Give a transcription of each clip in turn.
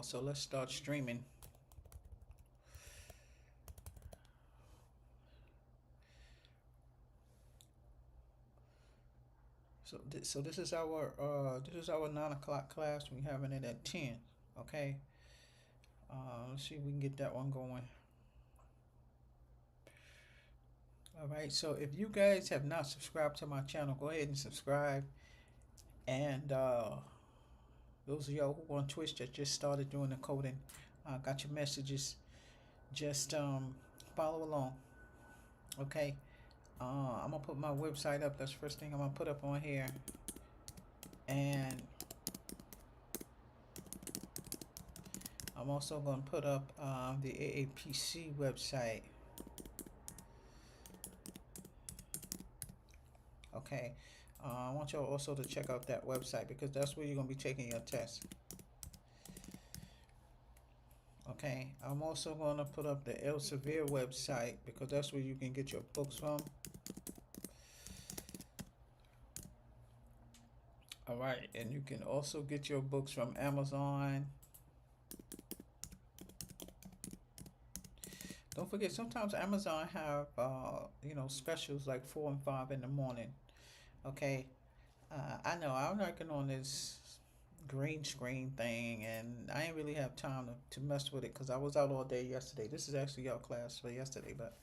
So let's start streaming. So this is our 9 o'clock class. We're having it at 10. Okay. Let's see if we can get that one going. All right. So if you guys have not subscribed to my channel, go ahead and subscribe. And those of y'all who on Twitch that just started doing the coding, got your messages. Just follow along. Okay. I'm gonna put my website up. That's the first thing I'm gonna put up on here. And I'm also gonna put up the AAPC website. Okay. I want y'all also to check out that website because that's where you're gonna be taking your test. Okay. I'm also gonna put up the Elsevier website because that's where you can get your books from. All right, and you can also get your books from Amazon. Don't forget, sometimes Amazon have specials like 4 and 5 in the morning. Okay, I know I'm working on this green screen thing, and I ain't really have time to mess with it because I was out all day yesterday. This is actually our class for yesterday, but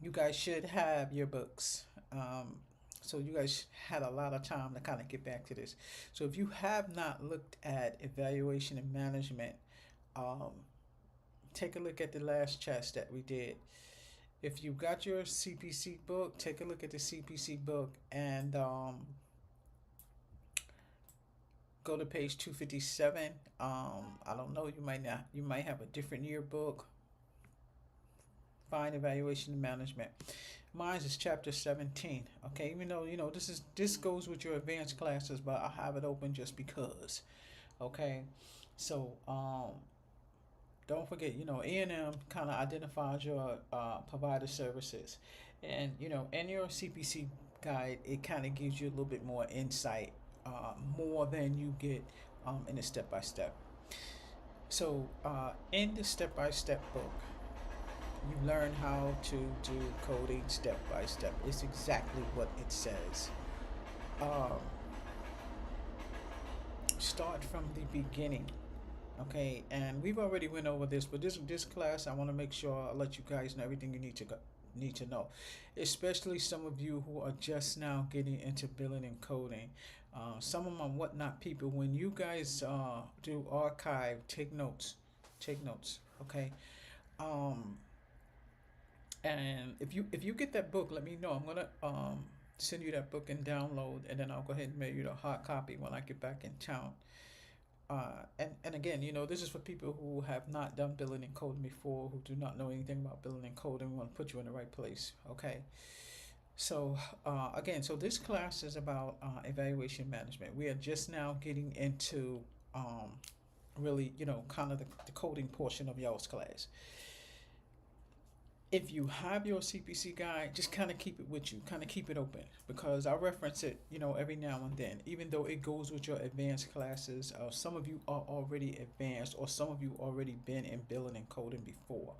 you guys should have your books. So you guys had a lot of time to kind of get back to this. So if you have not looked at evaluation and management, take a look at the last test that we did. If you got your CPC book, take a look at the CPC book and go to page 257. I don't know, you might have a different yearbook. Find evaluation and management. Mine is chapter 17. Okay, even though this goes with your advanced classes, but I have it open just because. Okay, so don't forget, A&M kind of identifies your provider services, and in your CPC guide, it kind of gives you a little bit more insight, more than you get in the step-by-step. So in the step-by-step book, you learn how to do coding step by step. It's exactly what it says. Um, Start from the beginning, okay? And we've already went over this, but this class, I want to make sure I let you guys know everything you need to know, especially some of you who are just now getting into billing and coding. Some of my whatnot people, when you guys do archive, take notes, okay? Um, And if you get that book, let me know. I'm gonna send you that book and download, and then I'll go ahead and mail you the hard copy when I get back in town. And again, this is for people who have not done billing and coding before, who do not know anything about billing and coding. We want to put you in the right place, okay? So again, so this class is about evaluation management. We are just now getting into really, kind of the coding portion of y'all's class. If you have your CPC guide, just kind of keep it with you, kind of keep it open, because I reference it, every now and then, even though it goes with your advanced classes. Some of you are already advanced, or some of you already been in billing and coding before.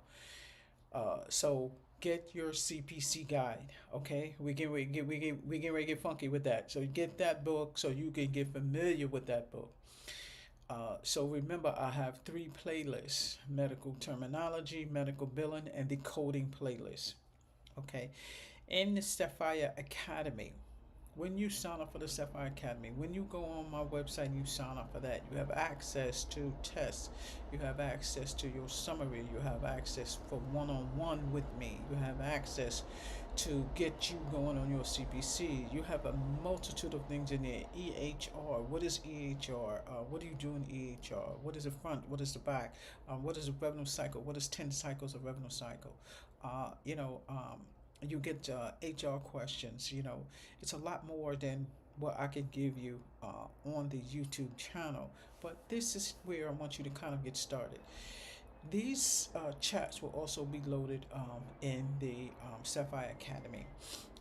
So get your CPC guide, okay? We get ready to get funky with that. So get that book so you can get familiar with that book. So remember, I have 3 playlists: medical terminology, medical billing, and the coding playlist. Okay. In the Sapphire Academy, when you sign up for the Sapphire Academy, when you go on my website and you sign up for that, you have access to tests, you have access to your summary, you have access for one-on-one with me, you have access to get you going on your CPC. You have a multitude of things in there. EHR, what is EHR? What do you do in EHR? What is the front? What is the back? What is a revenue cycle? What is 10 cycles of revenue cycle? You get HR questions. It's a lot more than what I can give you on the YouTube channel. But this is where I want you to kind of get started. These chats will also be loaded in the Sapphire Academy.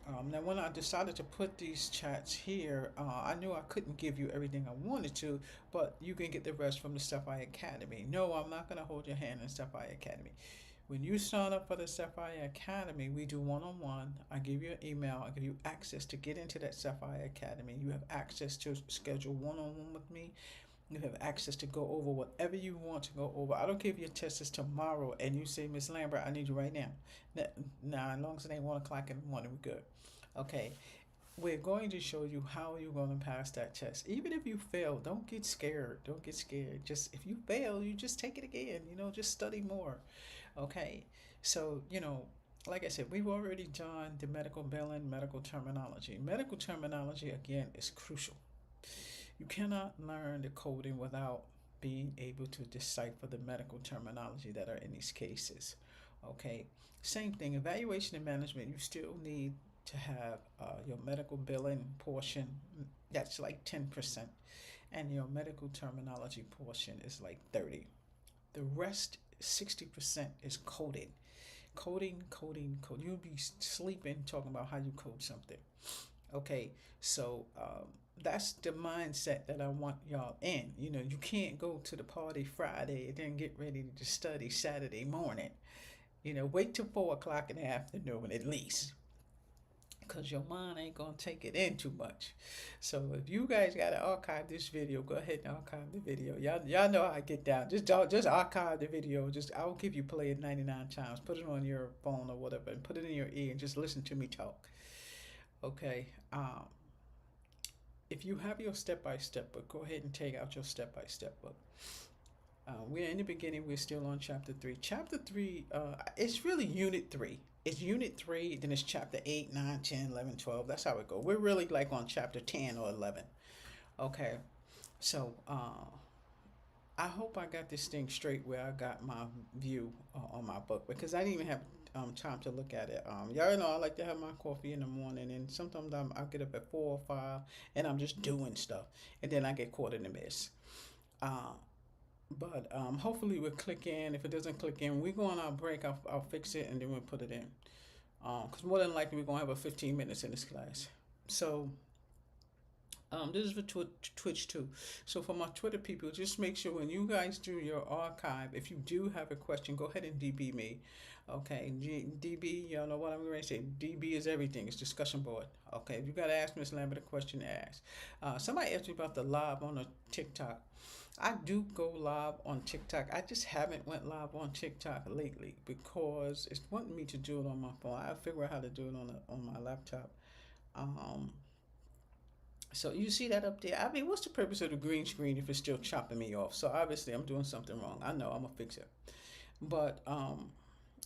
Now, when I decided to put these chats here, I knew I couldn't give you everything I wanted to, but you can get the rest from the Sapphire Academy. No, I'm not going to hold your hand in Sapphire Academy. When you sign up for the Sapphire Academy, we do one-on-one. I give you an email. I give you access to get into that Sapphire Academy. You have access to schedule one-on-one with me. You have access to go over whatever you want to go over. I don't care if your test is tomorrow and you say, Miss Lambert, I need you right now. Now, as long as it ain't 1 o'clock in the morning, we're good. Okay. We're going to show you how you're going to pass that test. Even if you fail, don't get scared. Don't get scared. Just if you fail, you just take it again. Just study more. Okay. So, like I said, we've already done the medical billing, medical terminology. Medical terminology, again, is crucial. You cannot learn the coding without being able to decipher the medical terminology that are in these cases. Okay, same thing, evaluation and management, you still need to have your medical billing portion, that's like 10%, and your medical terminology portion is like 30. The rest, 60%, is coding. Coding. You'll be sleeping talking about how you code something. Okay, so that's the mindset that I want y'all in. You can't go to the party Friday and then get ready to study Saturday morning. Wait till 4 o'clock in the afternoon at least, because your mind ain't gonna take it in too much. So if you guys gotta archive this video, go ahead and archive the video. Y'all know how I get down. Just archive the video. I'll give you play it 99 times. Put it on your phone or whatever, and put it in your ear and just listen to me talk. Okay. If you have your step-by-step book, go ahead and take out your step-by-step book. We're in the beginning. We're still on chapter 3. Chapter 3, it's really unit 3. It's unit 3, then it's chapter 8, 9, 10, 11, 12. That's how it goes. We're really like on chapter 10 or 11. Okay, so I hope I got this thing straight where I got my view on my book, because I didn't even have time to look at it. Y'all know I like to have my coffee in the morning, and sometimes I get up at 4 or 5 and I'm just doing stuff, and then I get caught in the mess. But hopefully we'll click in. If it doesn't click in, we go on our break. I'll fix it and then we'll put it in. Because more than likely we're going to have a 15 minutes in this class. So this is for Twitch too. So for my Twitter people, just make sure when you guys do your archive, if you do have a question, go ahead and DB me. Okay, DB, y'all know what I'm going to say. DB is everything. It's discussion board. Okay, if you got to ask Miss Lambert a question, ask. Somebody asked me about the live on the TikTok. I do go live on TikTok. I just haven't went live on TikTok lately because it's wanting me to do it on my phone. I'll figure out how to do it on my laptop. So you see that up there? I mean, what's the purpose of the green screen if it's still chopping me off? So obviously I'm doing something wrong. I know, I'm gonna fix it. But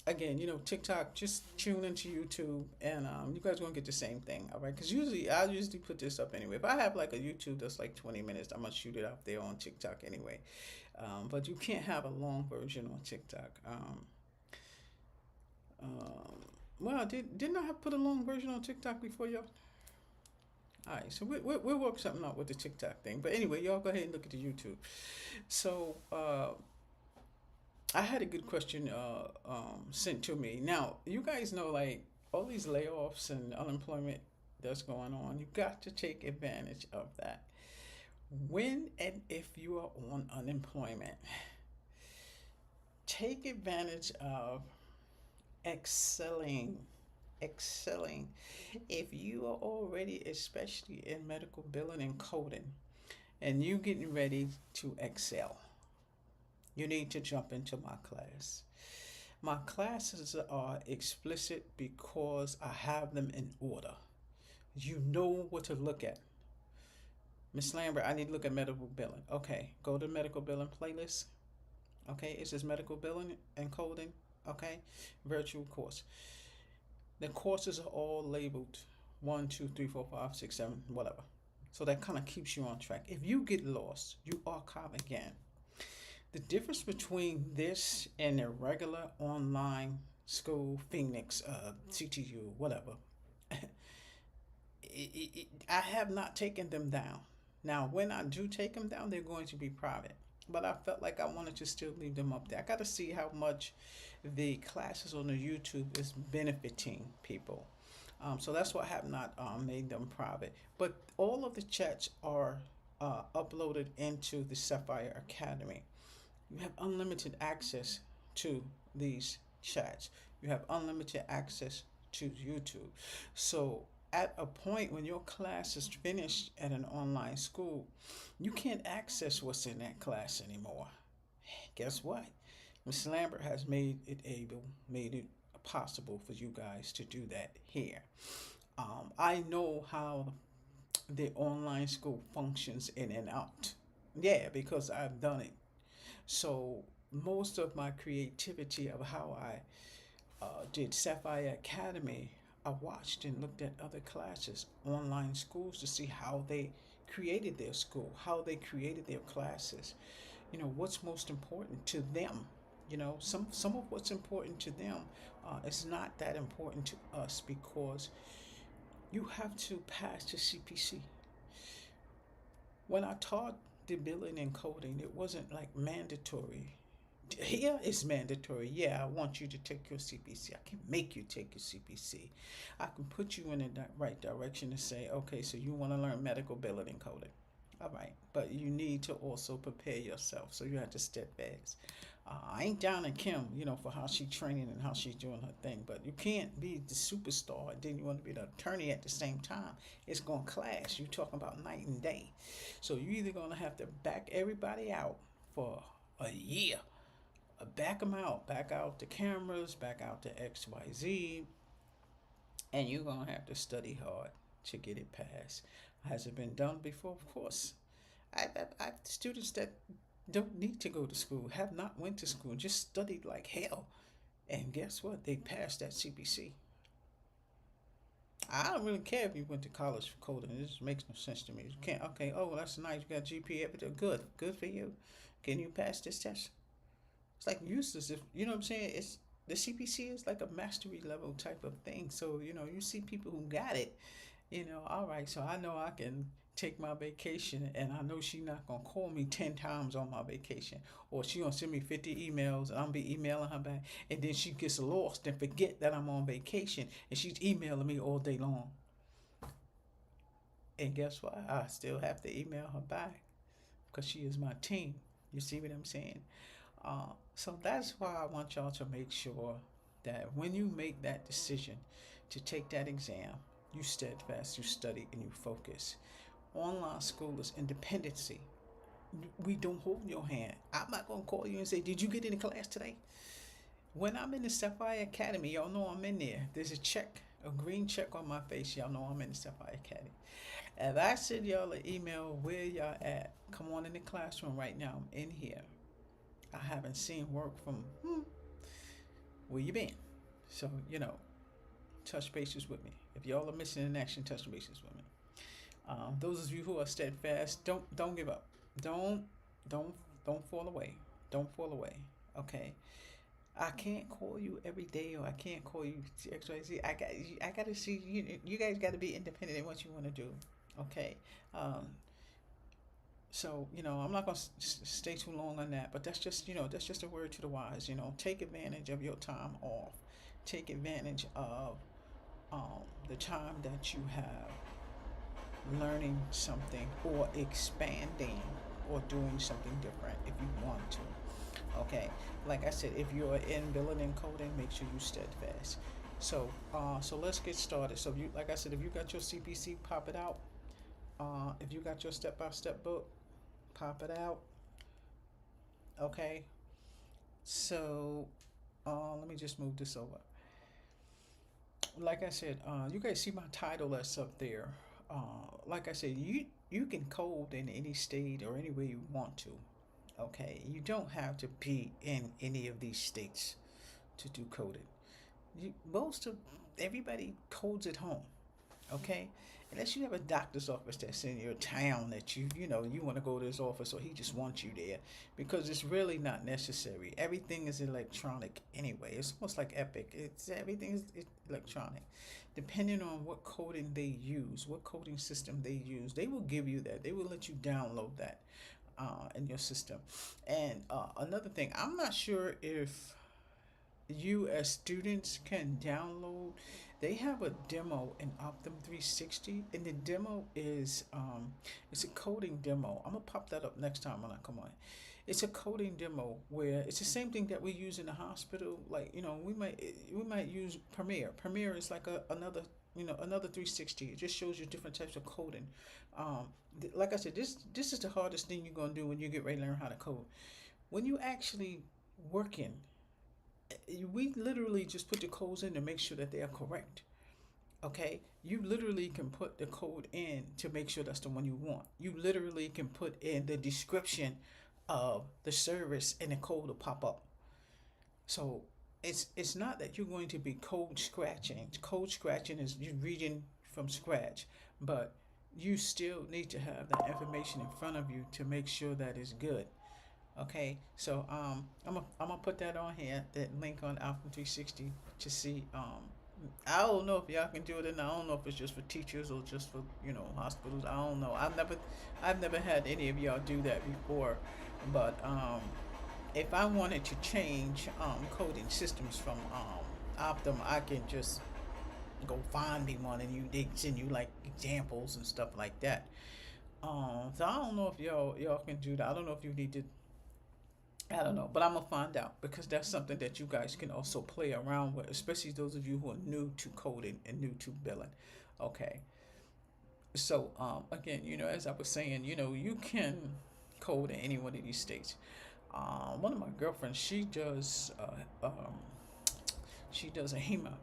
again, TikTok, just tune into YouTube, and you guys gonna get the same thing, all right? Because I usually put this up anyway. If I have like a YouTube that's like 20 minutes, I'm gonna shoot it out there on TikTok anyway. But you can't have a long version on TikTok. Well, didn't I have put a long version on TikTok before, y'all? All right, so we'll work something out with the TikTok thing. But anyway, y'all go ahead and look at the YouTube. So I had a good question sent to me. Now, you guys know, like, all these layoffs and unemployment that's going on, you got to take advantage of that. When and if you are on unemployment, take advantage of excelling. If you are already, especially in medical billing and coding, and you getting ready to excel, you need to jump into my class. My classes are explicit because I have them in order. You know what to look at. Miss Lambert, I need to look at medical billing. Okay, go to medical billing playlist. Okay, it says medical billing and coding. Okay, virtual course. The courses are all labeled 1, 2, 3, 4, 5, 6, 7, whatever. So that kind of keeps you on track. If you get lost, you archive again. The difference between this and a regular online school, Phoenix, CTU, whatever, I have not taken them down. Now, when I do take them down, they're going to be private. But I felt like I wanted to still leave them up there. I got to see how much the classes on the YouTube is benefiting people. So that's why I have not made them private. But all of the chats are uploaded into the Sapphire Academy. You have unlimited access to these chats. You have unlimited access to YouTube. So at a point when your class is finished at an online school, you can't access what's in that class anymore. Guess what? Ms. Lambert has made it possible for you guys to do that here. I know how the online school functions in and out. Yeah, because I've done it. So most of my creativity of how I did Sapphire Academy, I watched and looked at other classes, online schools, to see how they created their school, how they created their classes. What's most important to them. Some of what's important to them is not that important to us, because you have to pass the CPC. When I taught the billing and coding, it wasn't like mandatory. Here it's mandatory. Yeah, I want you to take your CPC. I can make you take your CPC. I can put you in the right direction to say, okay, so you want to learn medical billing and coding. All right, but you need to also prepare yourself. So you have to steadfast. I ain't down in Kim, for how she's training and how she's doing her thing. But you can't be the superstar and then you want to be the attorney at the same time. It's going to clash. You're talking about night and day. So you're either going to have to back everybody out for a year. Back out the cameras, back out the XYZ, and you're going to have to study hard to get it passed. Has it been done before? Of course. I've students that don't need to go to school, have not went to school, just studied like hell. And guess what? They passed that CPC. I don't really care if you went to college for coding. It just makes no sense to me. You can't. Okay. Oh, well, that's nice. You got GPA. Good for you. Can you pass this test? It's like useless. If you know what I'm saying. It's the CPC is like a mastery level type of thing. So you see people who got it. All right. So I know I can take my vacation, and I know she not gonna call me 10 times on my vacation, or she gonna send me 50 emails, and I'm be emailing her back, and then she gets lost and forget that I'm on vacation, and she's emailing me all day long. And guess what? I still have to email her back because she is my team. You see what I'm saying? So that's why I want y'all to make sure that when you make that decision to take that exam, you steadfast, you study, and you focus. Online school is independency. We don't hold your hand. I'm not going to call you and say, did you get in class today? When I'm in the Sapphire Academy, y'all know I'm in there. There's a check, a green check on my face. Y'all know I'm in the Sapphire Academy. If I send y'all an email, where y'all at? Come on in the classroom right now. I'm in here. I haven't seen work from where you been. So, touch bases with me. If y'all are missing in action, touch bases with me. Those of you who are steadfast, don't give up. Don't don't don't fall away. Don't fall away. Okay. I can't call you every day, or I can't call you XYZ. I got to see you. You guys got to be independent in what you want to do. Okay. So I'm not gonna stay too long on that, but that's just a word to the wise. Take advantage of your time off. Take advantage of the time that you have learning something or expanding or doing something different if you want to. Okay, like I said, if you're in billing and coding, make sure you steadfast. So let's get started. So like I said, if you got your CPC, pop it out. If you got your step-by-step book, pop it out. Okay. So let me just move this over. Like I said, you guys see my title that's up there. Like I said, you can code in any state or any way you want to. Okay, you don't have to be in any of these states to do coding. Most of everybody codes at home. Okay, unless you have a doctor's office that's in your town that you want to go to his office, or he just wants you there, because it's really not necessary. Everything is electronic anyway. It's almost like Epic. Everything is electronic. Depending on what coding they use, what coding system they use, they will give you that. They will let you download that in your system. And another thing, I'm not sure if you as students can download. They have a demo in Optum 360, and the demo is it's a coding demo. I'm gonna pop that up next time when I come on. It's a coding demo where it's the same thing that we use in the hospital. Like, we might use Premiere. Premiere is like another, another 360. It just shows you different types of coding. Like I said, this is the hardest thing you're gonna do when you get ready to learn how to code. When you actually working, we literally just put the codes in to make sure that they are correct. Okay, you literally can put the code in to make sure that's the one you want. You literally can put in the description of the service and the code will pop up. So it's not that you're going to be code scratching. Code scratching is you reading from scratch, but you still need to have that information in front of you to make sure that it's good. Okay, so I'm gonna put that on here, that link on Alpha 360 to see. I don't know if y'all can do it, and I don't know if it's just for teachers or just for hospitals. I don't know. I've never had any of y'all do that before, but if I wanted to change coding systems from Optum, I can just go find me one, and they send you like examples and stuff like that. So I don't know if y'all can do that. I don't know if you need to. I don't know, but I'm gonna find out because that's something that you guys can also play around with, especially those of you who are new to coding and new to billing. Okay, so again, as I was saying, you can code in any one of these states. One of my girlfriends, she does a HEMA,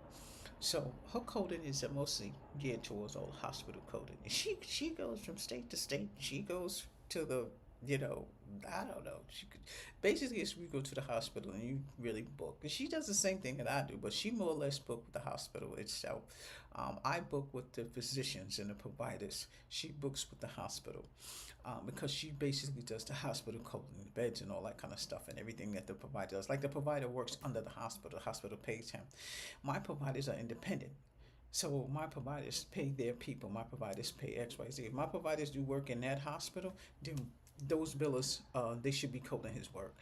so her coding is mostly geared towards all hospital coding. She goes from state to state. She goes to the you know I don't know. She could basically it's we go to the hospital and you really book. And she does the same thing that I do, but she more or less book with the hospital itself. I book with the physicians and the providers. She books with the hospital because she basically does the hospital coding, the beds and all that kind of stuff and everything that the provider does. Like the provider works under the hospital. The hospital pays him. My providers are independent. So my providers pay their people. My providers pay XYZ. If my providers do work in that hospital, then those billers, they should be coding his work.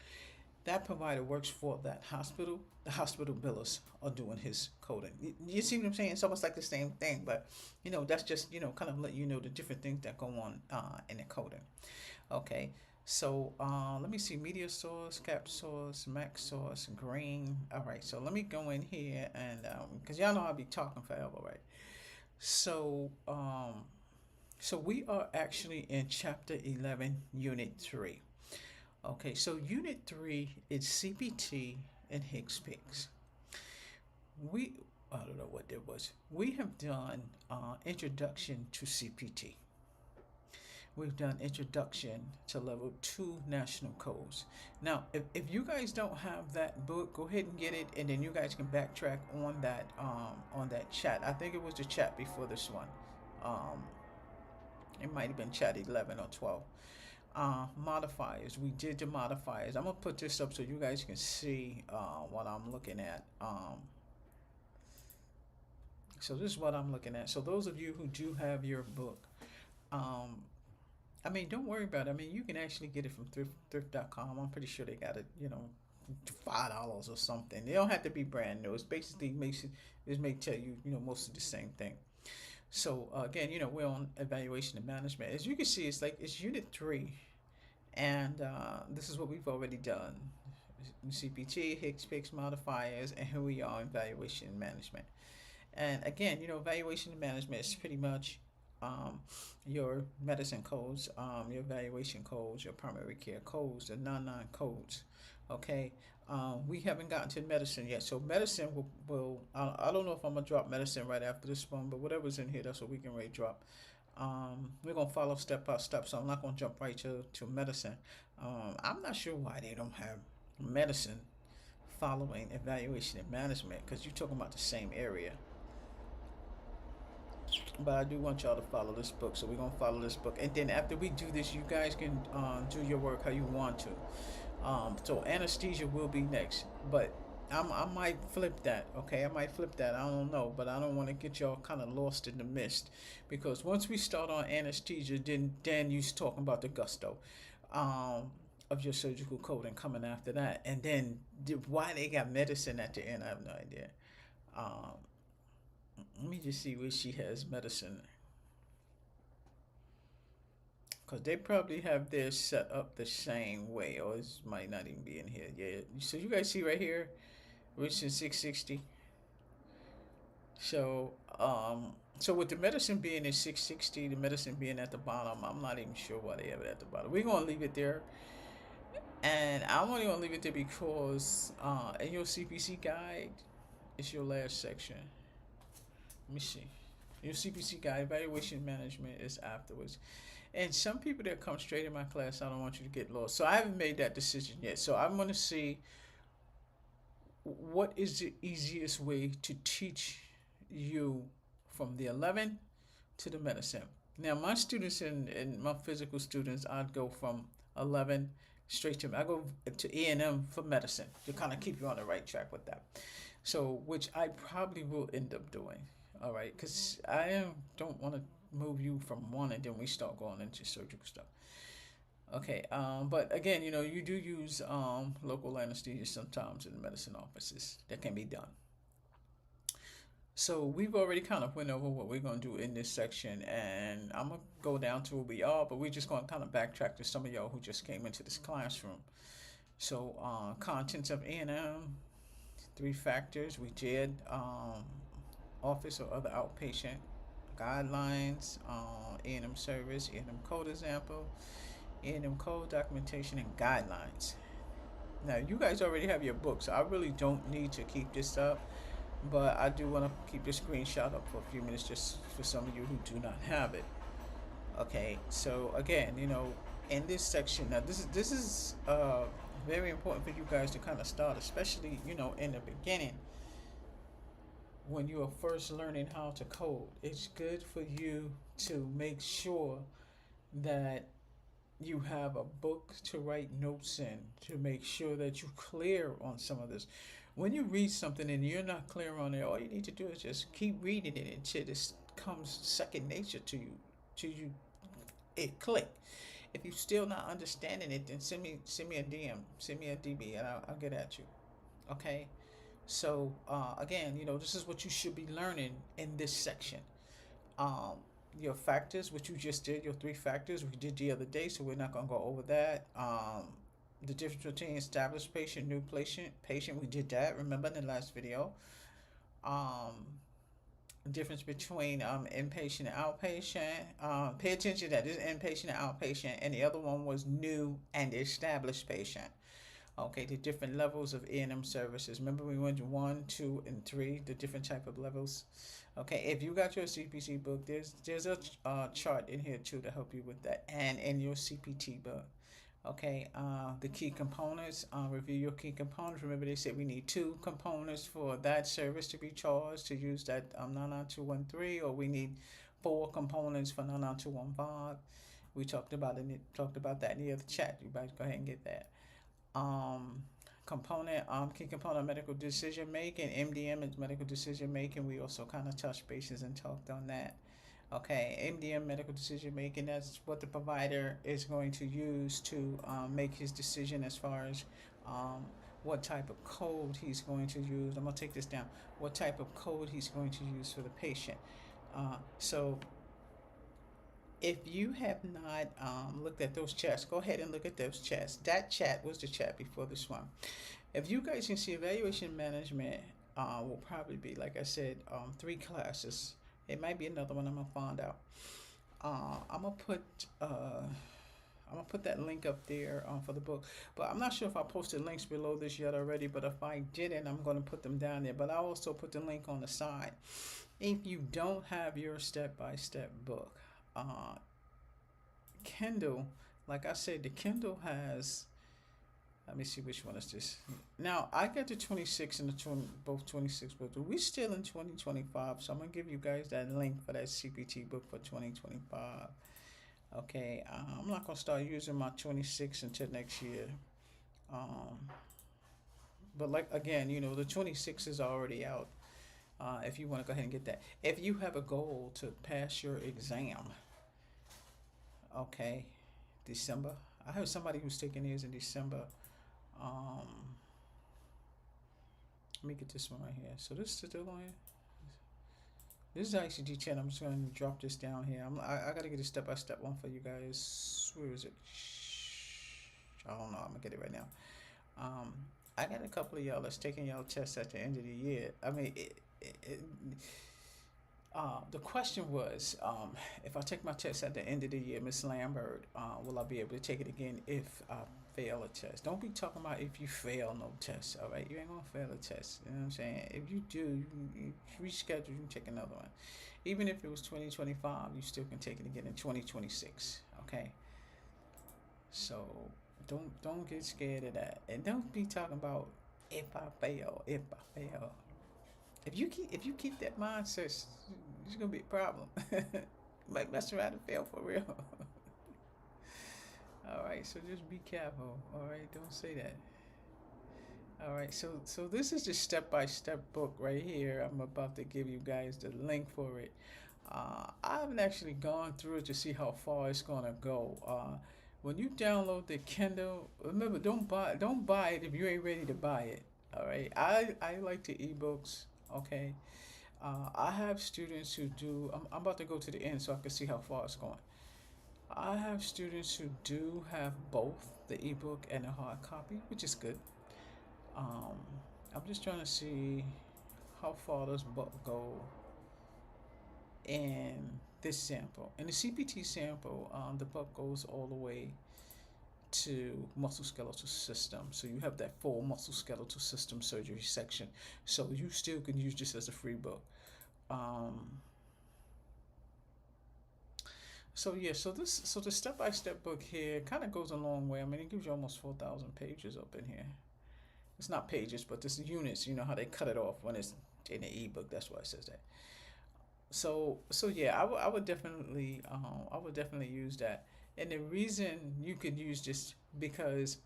That provider works for that hospital. The hospital billers are doing his coding. You see what I'm saying? It's almost like the same thing, but that's just kind of let you know the different things that go on in the coding. Okay, so let me see, media source, cap source, mac source, green. All right, so let me go in here and because y'all know I'll be talking forever, right? So so we are actually in chapter 11, unit 3. Okay, so unit 3 is CPT and Higgs Picks. We, I don't know what that was. We have done introduction to CPT. We've done introduction to level 2 national codes. Now, if you guys don't have that book, go ahead and get it, and then you guys can backtrack on that chat. I think it was the chat before this one. Um, it might have been chat 11 or 12. Modifiers. We did the modifiers. I'm gonna put this up so you guys can see what I'm looking at. So this is what I'm looking at. So those of you who do have your book, um, I mean, don't worry about it. I mean, you can actually get it from thrift.com. I'm pretty sure they got it, $5 or something. They don't have to be brand new. It's basically it may tell you, most of the same thing. So again, we're on evaluation and management. As you can see, it's unit 3, and this is what we've already done: CPT, Higgs Picks, modifiers, and here we are, evaluation and management. And again, evaluation and management is pretty much your medicine codes, your evaluation codes, your primary care codes, the non codes. Okay, we haven't gotten to medicine yet, so medicine will I don't know if I'm gonna drop medicine right after this one, but whatever's in here, that's what we can really drop. We're gonna follow step by step, so I'm not gonna jump right to medicine. I'm not sure why they don't have medicine following evaluation and management, because you're talking about the same area. But I do want y'all to follow this book, so we're gonna follow this book, and then after we do this, you guys can do your work how you want to. So anesthesia will be next, but I might flip that. Okay, I might flip that. I don't know, but I don't want to get y'all kind of lost in the mist, because once we start on anesthesia, then you talking about the gusto. Um, of your surgical coding coming after that. And then why they got medicine at the end, I have no idea. Um, Let me just see where she has medicine. Because they probably have theirs set up the same way, or it might not even be in here. Yeah. So you guys see right here, which is 660. So, so with the medicine being in 660, the medicine being at the bottom, I'm not even sure why they have it at the bottom. We're gonna leave it there, and I'm only gonna leave it there because in your CPC guide, it's your last section. Let me see. Your CPC guide, evaluation management, is afterwards. And some people that come straight in my class, I don't want you to get lost. So I haven't made that decision yet. So I'm gonna see what is the easiest way to teach you from the 11 to the medicine. Now, my students and my physical students, I'd go from 11 straight to, I go to E&M for medicine to kind of keep you on the right track with that. So, which I probably will end up doing, all right? Because don't want to move you from one and then we start going into surgical stuff. Okay, but again, you do use local anesthesia sometimes in medicine offices. That can be done. So we've already kind of went over what we're going to do in this section, and I'm going to go down to where we are, but we're just going to kind of backtrack to some of y'all who just came into this classroom. So contents of A&M, 3 factors. We did office or other outpatient guidelines, A&M service, A&M code example, A&M code documentation, and guidelines. Now, you guys already have your books. So I really don't need to keep this up, but I do want to keep the screenshot up for a few minutes just for some of you who do not have it. Okay, so again, in this section, now this is very important for you guys to kind of start, especially in the beginning when you are first learning how to code. It's good for you to make sure that you have a book to write notes in to make sure that you're clear on some of this. When you read something and you're not clear on it, all you need to do is just keep reading it until this comes second nature to you, it click. If you're still not understanding it, then send me a DM, send me a DB, and I'll get at you. Okay. So again, this is what you should be learning in this section. Your factors, which you just did, your 3 factors we did the other day, so we're not going to go over that. The difference between established patient, new patient, we did that, remember, in the last video. The difference between inpatient and outpatient. Pay attention to that. This is inpatient and outpatient, and the other one was new and established patient. Okay, the different levels of A&M services. Remember, we went to 1, 2, and 3, the different type of levels. Okay, if you got your CPC book, there's a chart in here too to help you with that, and in your CPT book. Okay, the key components. Review your key components. Remember, they said we need 2 components for that service to be charged to use that 99213, or we need 4 components for 99215. We talked about that in the other chat. You guys go ahead and get that. Key component medical decision making. MDM is medical decision making. We also kind of touched bases and talked on that. Okay, MDM, medical decision making, that's what the provider is going to use to make his decision as far as what type of code he's going to use. I'm going to take this down. What type of code he's going to use for the patient. So if you have not looked at those chats, go ahead and look at those chats. That chat was the chat before this one. If you guys can see, evaluation management will probably be, like I said, 3 classes. It might be another one. I'm gonna find out. I'm gonna put that link up there for the book, but I'm not sure if I posted links below this yet already. But if I didn't, I'm gonna put them down there. But I'll also put the link on the side. If you don't have your step-by-step book, Kindle, like I said, the Kindle has. Let me see which one is this. Now, I got the 26 and the both 26 books. We're still in 2025, so I'm going to give you guys that link for that CPT book for 2025. Okay, I'm not going to start using my 26 until next year. But like, again, the 26 is already out. If you want to go ahead and get that. If you have a goal to pass your exam, okay, December, I heard somebody who's taking theirs in December. Um, Let me get this one right here. So this is still on here. This is ICD 10. I'm just going to drop this down here. I got to get a step by step one for you guys. Where is it? I don't know. I'm going to get it right now. Um, I got a couple of y'all that's taking y'all tests at the end of the year. I mean, the question was, if I take my test at the end of the year, Miss Lambert, will I be able to take it again if I fail a test? Don't be talking about if you fail no test, all right? You ain't gonna fail a test. You know what I'm saying? If you do, you reschedule, you can take another one. Even if it was 2025, you still can take it again in 2026, okay? So don't get scared of that, and don't be talking about if I fail, if I fail. If you keep that mindset, it's gonna be a problem. You might mess around and fail for real. All right, so just be careful. All right, don't say that. All right, so this is the step by step book right here. I'm about to give you guys the link for it. I haven't actually gone through it to see how far it's gonna go. When you download the Kindle, remember don't buy it if you ain't ready to buy it. All right, I like the ebooks. Okay, I have students who do. I'm about to go to the end so I can see how far it's going. I have students who do have both the ebook and the hard copy, which is good. Um, I'm just trying to see how far does book go in this sample. In the CPT sample, the book goes all the way to musculoskeletal system. So you have that full musculoskeletal system surgery section. So you still can use this as a free book. Um, so the step by step book here kind of goes a long way. I mean, it gives you almost 4,000 pages up in here. It's not pages, but this units. You know how they cut it off when it's in the ebook. That's why it says that. So yeah, I would definitely use that. And the reason you could use this because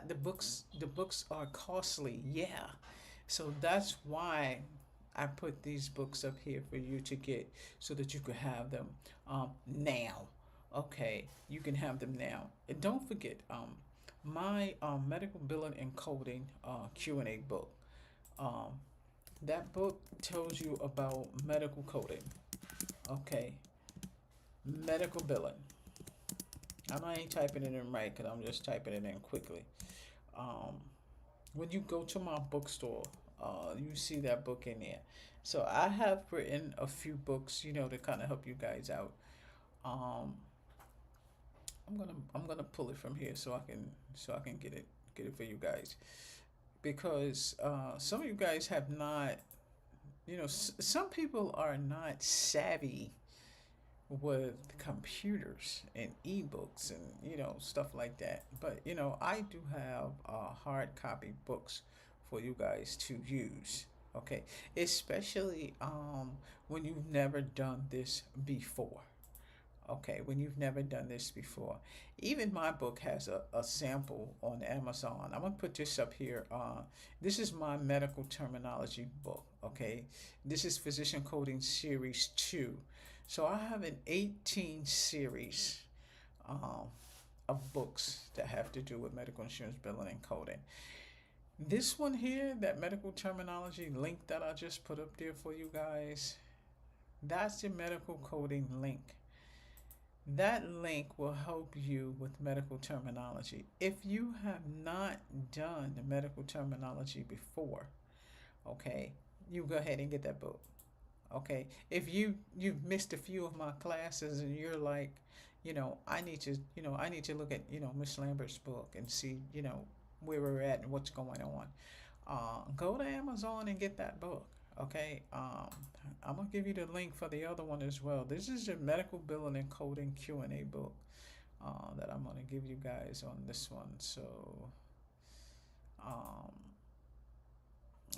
the books are costly. Yeah, so that's why I put these books up here for you to get so that you could have them now. Okay, you can have them now. And don't forget my medical billing and coding Q&A book. Um, that book tells you about medical coding. Okay, medical billing. I ain't typing it in right because I'm just typing it in quickly. Um, when you go to my bookstore, you see that book in there. So I have written a few books, to kind of help you guys out. Um, I'm gonna pull it from here so I can get it for you guys because some of you guys have not, some people are not savvy with computers and ebooks and stuff like that. But I do have hard copy books for you guys to use. Okay, especially when you've never done this before. Okay, when you've never done this before. Even my book has a sample on Amazon. I'm gonna put this up here. This is my medical terminology book. Okay, this is Physician Coding Series 2. So I have an 18 series um, of books that have to do with medical insurance billing and coding. This one here, that medical terminology link that I just put up there for you guys, that's the medical coding link. That link will help you with medical terminology. If you have not done the medical terminology before, okay, you go ahead and get that book. Okay, if you've missed a few of my classes and you're like, I need to look at Miss Lambert's book and see where we're at and what's going on. Go to Amazon and get that book. Okay, I'm gonna give you the link for the other one as well. This is the medical billing and coding Q&A book that I'm gonna give you guys on this one. So um,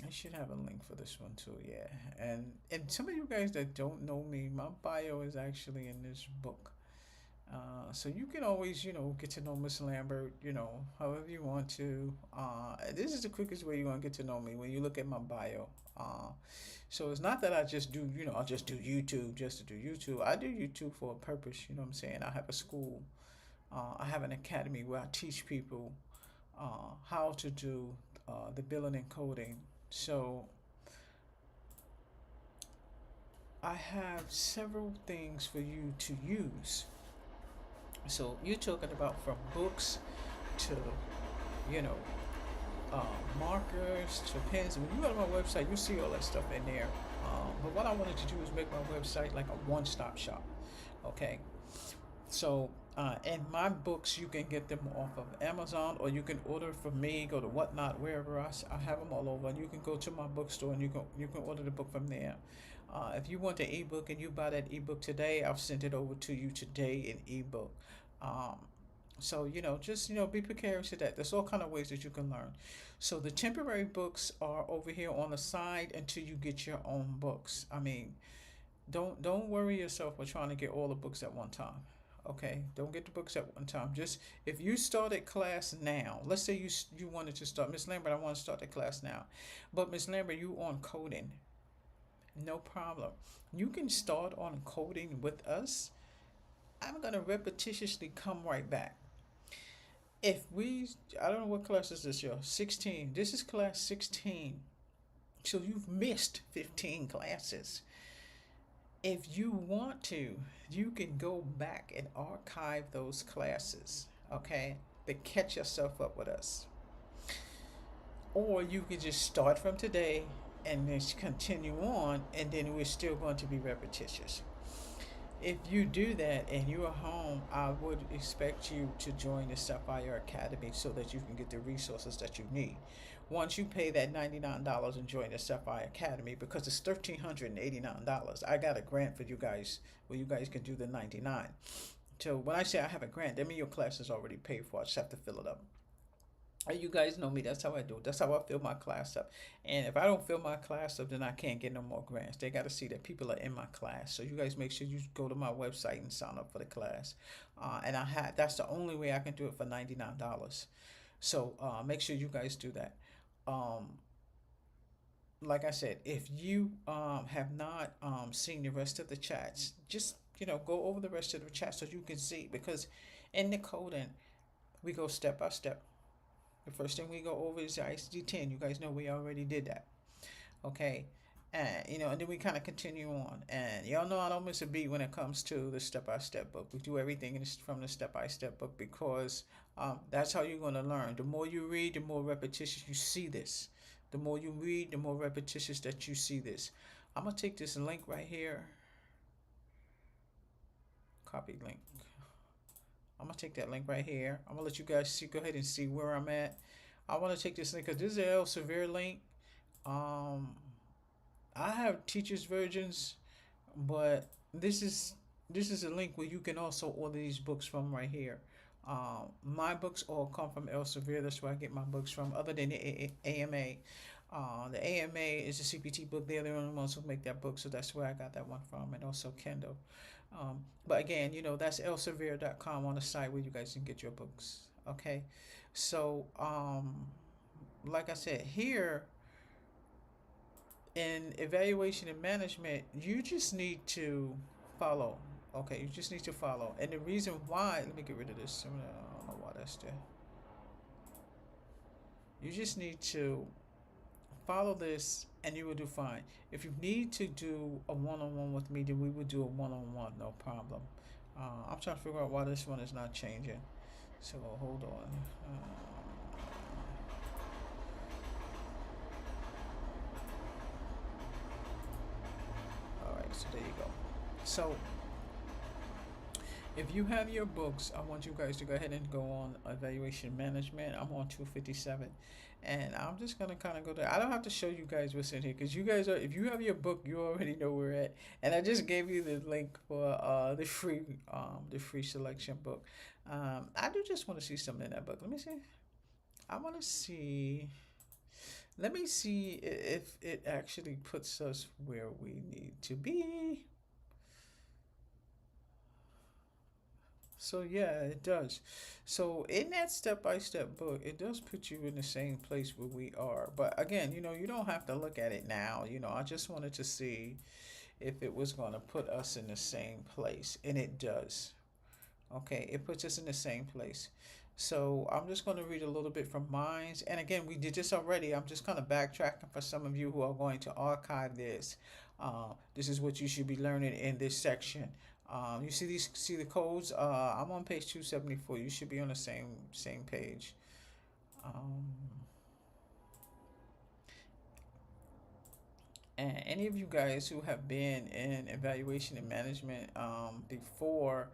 I should have a link for this one too, yeah. And some of you guys that don't know me, my bio is actually in this book. So you can always, get to know Miss Lambert, however you want to. This is the quickest way you're gonna get to know me when you look at my bio. So it's not that I just do, I just do YouTube just to do YouTube. I do YouTube for a purpose. You know what I'm saying? I have a school I have an academy where I teach people how to do the billing and coding. So I have several things for you to use. So you're talking about from books to, you know, markers to pens. When you go to my website, you see all that stuff in there. But what I wanted to do is make my website like a one-stop shop. Okay, so and my books you can get them off of Amazon or you can order from me. Go to Whatnot, wherever I have them all over. And you can go to my bookstore and you can order the book from there. If you want the ebook and you buy that ebook today, I'll send it over to you today in ebook. Um, so just be prepared to that. There's all kind of ways that you can learn. So the temporary books are over here on the side until you get your own books. I mean, don't worry yourself with trying to get all the books at one time. Okay, don't get the books at one time. Just if you started class now, let's say you wanted to start, Miss Lambert, I want to start the class now, but Miss Lambert, you on coding, no problem. You can start on coding with us. I'm gonna repetitiously come right back. If we, I don't know what class is this, y'all. 16. This is class 16. So you've missed 15 classes. If you want to, you can go back and archive those classes, okay, to catch yourself up with us. Or you can just start from today and just continue on, and then we're still going to be repetitious. If you do that and you're home, I would expect you to join the Sapphire Academy so that you can get the resources that you need. Once you pay that $99 and join the Sapphire Academy, because it's $1,389, I got a grant for you guys where you guys can do the 99. So when I say I have a grant, that means your class is already paid for. I just have to fill it up. You guys know me. That's how I do it. That's how I fill my class up. And if I don't fill my class up, then I can't get no more grants. They got to see that people are in my class. So you guys make sure you go to my website and sign up for the class. And that's the only way I can do it for $99. So make sure you guys do that. Um, like I said, if you have not seen the rest of the chats, just go over the rest of the chat so you can see, because in the coding we go step by step. The first thing we go over is ISD-10. You guys know we already did that. Okay. And then we kind of continue on. And y'all know I don't miss a beat when it comes to the step-by-step book. We do everything from the step-by-step book because that's how you're going to learn. The more you read, the more repetitious you see this. The more you read, the more repetitious that you see this. I'm going to take this link right here. Copy link. I'm gonna take that link right here. I'm gonna let you guys see. Go ahead and see where I'm at. I want to take this link because this is an Elsevier link. I have teachers versions, but this is a link where you can also order these books from right here. My books all come from Elsevier. That's where I get my books from. Other than the AMA, the AMA is a CPT book. They're the only ones who make that book, so that's where I got that one from, and also Kindle. But again, that's elsevier.com on the site where you guys can get your books. Okay, so like I said, here in evaluation and management, you just need to follow. Okay, you just need to follow. And the reason why, let me get rid of this. I don't know why that's there. You just need to follow this and you will do fine. If you need to do a one-on-one with me, then we will do a one-on-one, no problem. I'm trying to figure out why this one is not changing. So hold on. All right, so there you go. So if you have your books, I want you guys to go ahead and go on evaluation management. I'm on 257, and I'm just gonna kind of go there. I don't have to show you guys what's in here because you guys are. If you have your book, you already know where we're at. And I just gave you the link for the free selection book. I do just want to see something in that book. Let me see. I want to see. Let me see if it actually puts us where we need to be. So yeah, it does. So in that step-by-step book, it does put you in the same place where we are. But again, you don't have to look at it now. I just wanted to see if it was going to put us in the same place, and it does. Okay, it puts us in the same place. So I'm just going to read a little bit from mine. And again, we did this already. I'm just kind of backtracking for some of you who are going to archive this. This is what you should be learning in this section. You see these, see the codes? I'm on page 274. You should be on the same page. Um, and any of you guys who have been in evaluation and management before,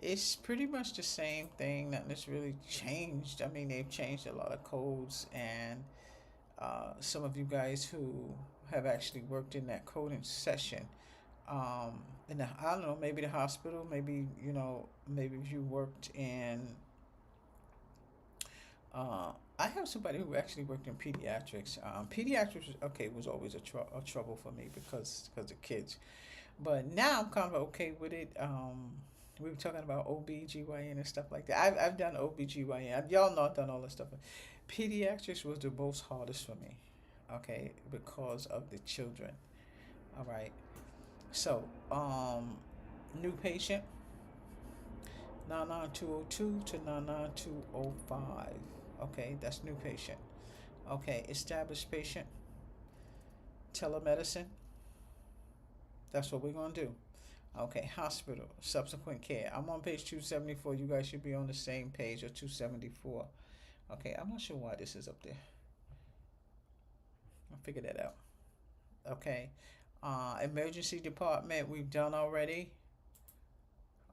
it's pretty much the same thing. Nothing has really changed. I mean, they've changed a lot of codes, and some of you guys who have actually worked in that coding session, in the, I don't know, maybe the hospital, maybe maybe if you worked in. I have somebody who actually worked in pediatrics. Pediatrics, okay, was always a trouble for me because of kids. But now I'm kind of okay with it. We were talking about OBGYN and stuff like that. I've done OBGYN. Y'all know I've done all this stuff. Pediatrics was the most hardest for me, okay, because of the children. All right. So, new patient, 99202 to 99205. Okay, that's new patient. Okay, established patient, telemedicine. That's what we're going to do. Okay, hospital, subsequent care. I'm on page 274. You guys should be on the same page, or 274. Okay, I'm not sure why this is up there. I'll figure that out. Okay, emergency department, we've done already.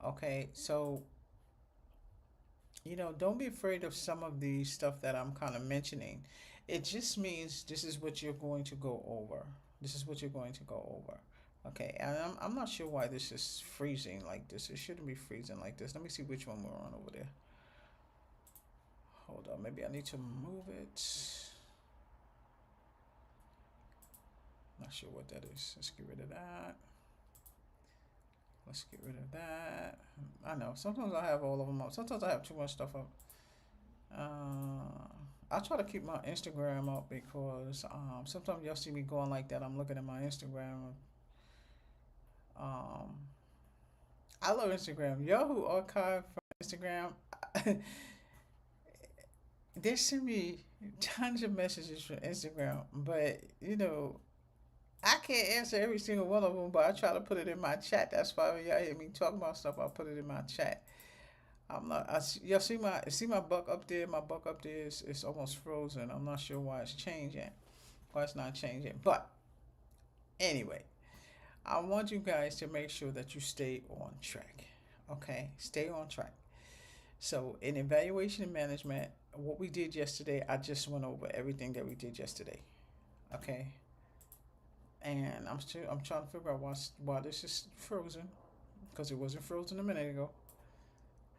Okay, so, don't be afraid of some of the stuff that I'm kind of mentioning. It just means this is what you're going to go over. This is what you're going to go over. Okay, and I'm not sure why this is freezing like this. It shouldn't be freezing like this. Let me see which one we're on over there. Hold on, maybe I need to move it. Not sure what that is. Let's get rid of that. Let's get rid of that. I know, sometimes I have all of them up. Sometimes I have too much stuff up. I try to keep my Instagram up because sometimes y'all see me going like that. I'm looking at my Instagram. Um, I love Instagram. Y'all who archive from Instagram, they send me tons of messages from Instagram, but I can't answer every single one of them. But I try to put it in my chat. That's why when y'all hear me talking about stuff, I put it in my chat. I'm not. Y'all see my buck up there. My buck up there is almost frozen. I'm not sure why it's changing. Why it's not changing. But anyway, I want you guys to make sure that you stay on track. Okay, stay on track. So in evaluation and management, what we did yesterday, I just went over everything that we did yesterday. Okay, and I'm trying to figure out why this is frozen because it wasn't frozen a minute ago.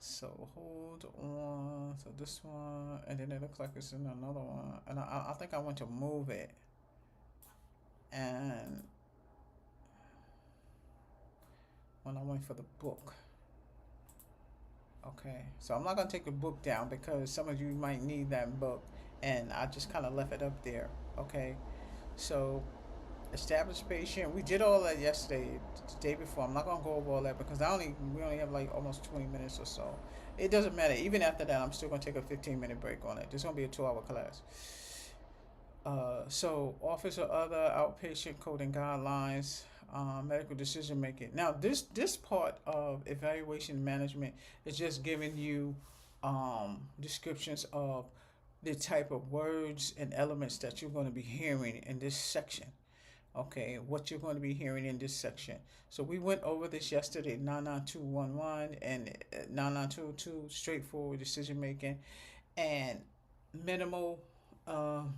So hold on. So this one, and then it looks like it's in another one, and I think I went to move it, and when I went for the book. Okay, so I'm not gonna take the book down because some of you might need that book, and I just kind of left it up there. Okay, so established patient, we did all that yesterday, the day before. I'm not gonna go over all that because we only have like almost 20 minutes or so. It doesn't matter. Even after that, I'm still gonna take a 15-minute break on it. This is gonna be a 2-hour class. So office or other outpatient coding guidelines, medical decision making. Now this part of evaluation management is just giving you descriptions of the type of words and elements that you're going to be hearing in this section. Okay, what you're going to be hearing in this section. So we went over this yesterday, 99211 and 99202, straightforward decision making, and minimal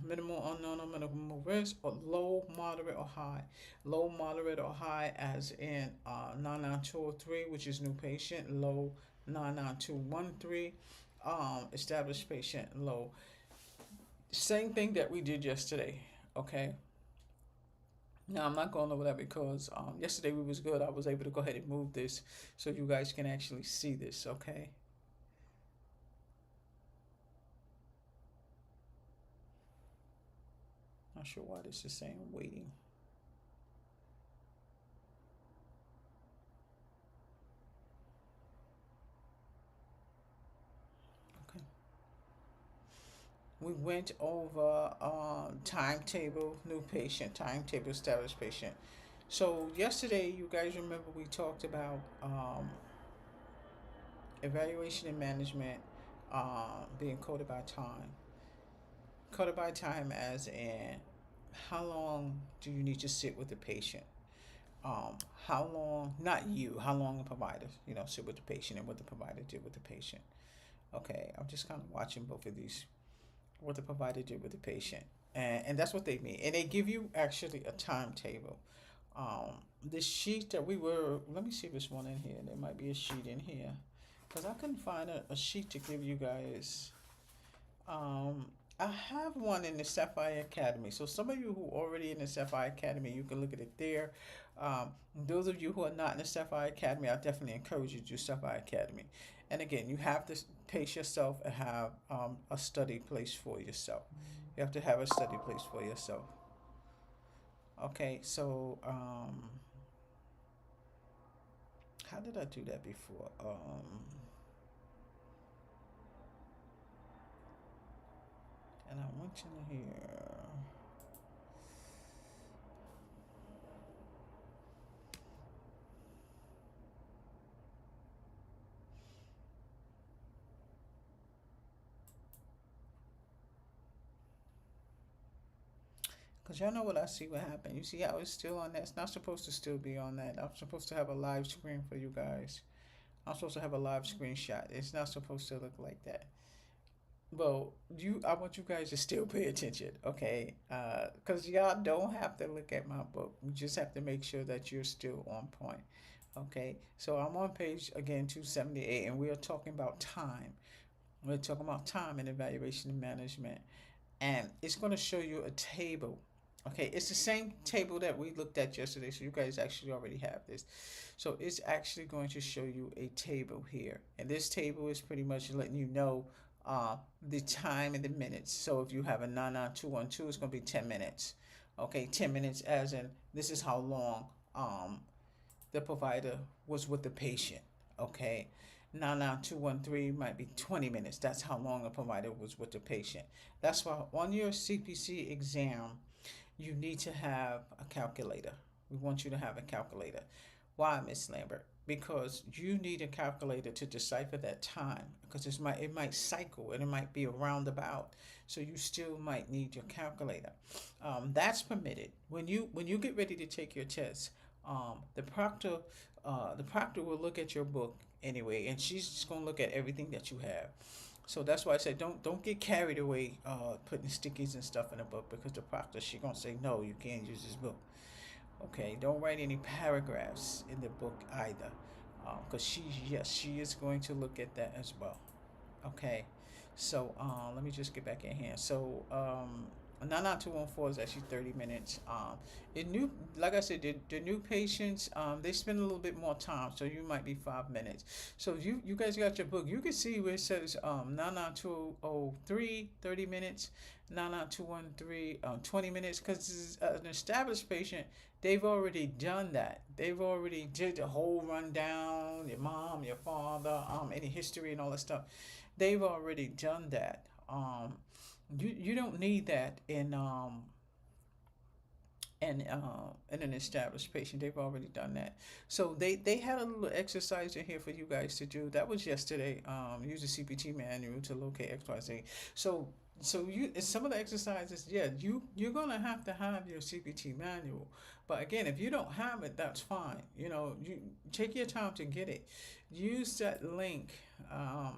minimal unknown or minimal risk, or low, moderate, or high. Low, moderate, or high, as in 99203, which is new patient. Low, 99213, established patient. Low. Same thing that we did yesterday. Okay. Now I'm not going over that because yesterday we was good. I was able to go ahead and move this so you guys can actually see this. Okay. Not sure why this is saying waiting. We went over timetable, new patient, timetable, established patient. So yesterday, you guys remember we talked about evaluation and management being coded by time. Coded by time as in how long do you need to sit with the patient? How long, not you, how long the provider, sit with the patient and what the provider did with the patient. Okay, I'm just kind of watching both of these, what the provider did with the patient. And that's what they mean. And they give you actually a timetable. This sheet that let me see if there's one in here. There might be a sheet in here. Because I couldn't find a sheet to give you guys. I have one in the Sapphire Academy. So some of you who are already in the Sapphire Academy, you can look at it there. Those of you who are not in the Sapphire Academy, I definitely encourage you to do Sapphire Academy. And again, you have to pace yourself and have a study place for yourself. You have to have a study place for yourself. Okay, so how did I do that before? And I went in here. Because y'all know what I see what happened. You see how it's still on that? It's not supposed to still be on that. I'm supposed to have a live screen for you guys. I'm supposed to have a live screenshot. It's not supposed to look like that. Well, I want you guys to still pay attention, okay? Because y'all don't have to look at my book. You just have to make sure that you're still on point, okay? So I'm on page, again, 278, and we are talking about time. We're talking about time and evaluation and management. And it's going to show you a table. Okay, it's the same table that we looked at yesterday, so you guys actually already have this. So it's actually going to show you a table here. And this table is pretty much letting you know the time and the minutes. So if you have a 99212, it's going to be 10 minutes. Okay, 10 minutes as in this is how long the provider was with the patient. Okay, 99213 might be 20 minutes. That's how long a provider was with the patient. That's why on your CPC exam, you need to have a calculator. We want you to have a calculator. Why, Miss Lambert? Because you need a calculator to decipher that time. Because it might cycle and it might be a roundabout. So you still might need your calculator. That's permitted when you get ready to take your test. The proctor will look at your book anyway, and she's just gonna look at everything that you have. So that's why I said don't get carried away putting stickies and stuff in the book, because the proctor, she gonna say no, you can't use this book. Okay, don't write any paragraphs in the book either, because she is going to look at that as well. Okay, so let me just get back in here. So 99214 is actually 30 minutes. Like I said, the new patients, they spend a little bit more time, so you might be 5 minutes. So you guys got your book. You can see where it says 99203, 30 minutes, 99213, 20 minutes, because an established patient, they've already done that. They've already did the whole rundown, your mom, your father, any history and all that stuff. They've already done that. You don't need that in an established patient. They've already done that. So they had a little exercise in here for you guys to do. That was yesterday. Use the CPT manual to locate XYZ. So some of the exercises, yeah, you're gonna have to have your CPT manual. But again, if you don't have it, that's fine. You take your time to get it. Use that link. I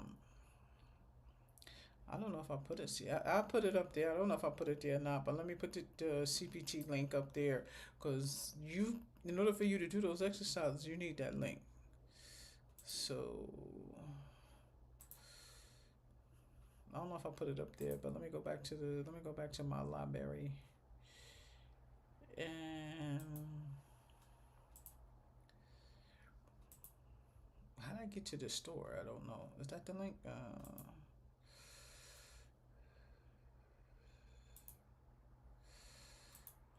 don't know if I put it. See, I put it up there. I don't know if I put it there or not. But let me put the CPT link up there, because in order for you to do those exercises, you need that link. So I don't know if I put it up there, but let me go back to my library. And how did I get to the store? I don't know. Is that the link?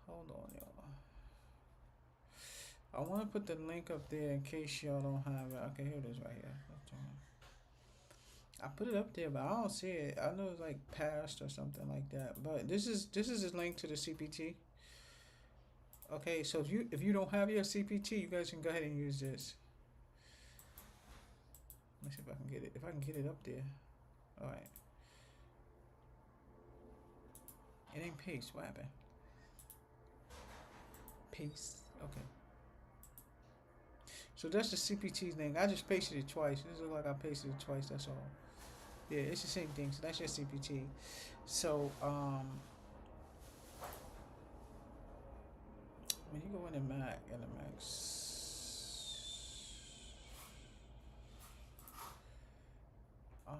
Hold on, y'all. I want to put the link up there in case y'all don't have it. Okay, here it is right here. I put it up there, but I don't see it. I know it's like past or something like that. But this is a link to the CPT. Okay, so if you don't have your CPT, you guys can go ahead and use this. Let me see if I can get it. If I can get it up there. All right. It ain't paste. What happened? Paste. Okay. So that's the CPT thing. I just pasted it twice. This looks like I pasted it twice. That's all. Yeah, it's the same thing. So that's your CPT. So when you go in the Mac, um,